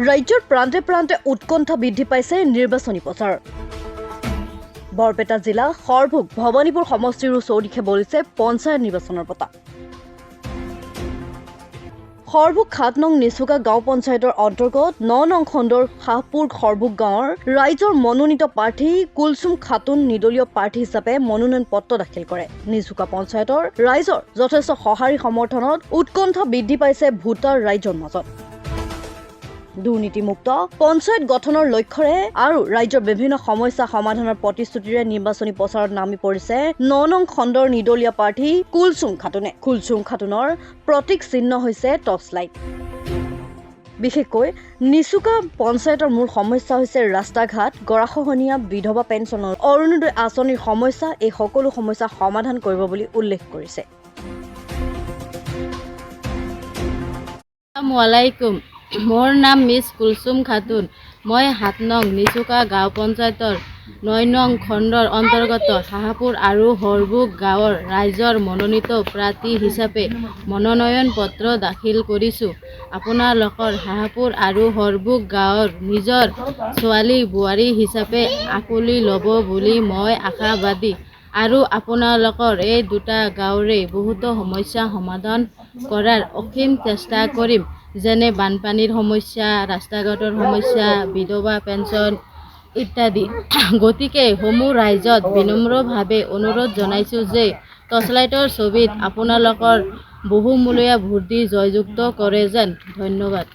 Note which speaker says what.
Speaker 1: ৰাজ্যৰ প্ৰান্তে প্ৰান্তে উৎকণ্ঠা বৃদ্ধি পাইছে নিৰ্বাচনী প্ৰচাৰ। বৰপেটা জিলা সৰভোগ ভৱানীপুৰ সমষ্টিৰো চৌদিশে বলিছে পঞ্চায়ত নিৰ্বাচনৰ বঁটা। সৰভোগ ৭ নং নিচুকা গাঁও পঞ্চায়তৰ অন্তৰ্গত ৯ নং খণ্ডৰ শাহপুৰ সৰভোগ গাঁৱৰ ৰাইজৰ মনোনীত প্ৰাৰ্থী কুলচুম খাতুন নিৰ্দলীয় প্ৰাৰ্থী হিচাপে মনোনয়ন পত্ৰ দাখিল কৰে। নিচুকা পঞ্চায়তৰ ৰাইজৰ যথেষ্ট সঁহাৰি সমৰ্থনত উৎকণ্ঠা বৃদ্ধি পাইছে ভোটাৰ ৰাইজৰ মাজত। দুৰ্নীতিমুক্ত পঞ্চায়ত গঠনৰ লক্ষ্যৰে আৰু ৰাজ্যৰ বিভিন্ন সমস্যা সমাধানৰ প্ৰতিশ্ৰুতিৰে নিৰ্বাচনী প্ৰচাৰত নামি পৰিছে ৯ নং খণ্ডৰ নিৰ্দলীয় প্ৰাৰ্থী কুলচুম খাতুনে। কুলচুম খাতুনৰ প্ৰতীক চিহ্ন হৈছে টৰ্চ লাইট। বিশেষকৈ নিচুকা পঞ্চায়তৰ মূল সমস্যা হৈছে ৰাস্তা ঘাট, গৰাখহনীয়া, বিধৱা পেঞ্চন, অৰুণোদয় আঁচনিৰ সমস্যা। এই সকলো সমস্যা সমাধান কৰিব বুলি উল্লেখ কৰিছে।
Speaker 2: আসসালামুআলাইকুম, মোৰ নাম মিছ কুলচুম খাতুন। মই ৭ নং নিচুকা গাঁও পঞ্চায়তৰ ৯ নং খণ্ডৰ অন্তৰ্গত শাহপুৰ আৰু সৰভোগ গাঁৱৰ ৰাইজৰ মনোনীত প্ৰাৰ্থী হিচাপে মনোনয়ন পত্ৰ দাখিল কৰিছোঁ। আপোনালোকৰ শাহপুৰ আৰু সৰভোগ গাঁৱৰ নিজৰ ছোৱালী বোৱাৰী হিচাপে আঁকোৱালি ল'ব বুলি মই আশাবাদী আৰু আপোনালোকৰ এই দুটা গাঁৱৰে বহুতো সমস্যা সমাধান কৰাৰ অসীম চেষ্টা কৰিম, যেনে বানপানীৰ সমস্যা, ৰাস্তা ঘাটৰ সমস্যা, বিধৱা পেঞ্চন ইত্যাদি। গতিকে সমূহ ৰাইজক বিনম্ৰভাৱে অনুৰোধ জনাইছোঁ যে টৰ্চলাইটৰ ছবিত আপোনালোকৰ বহুমূলীয়া ভোট দি জয়যুক্ত কৰে যেন। ধন্যবাদ।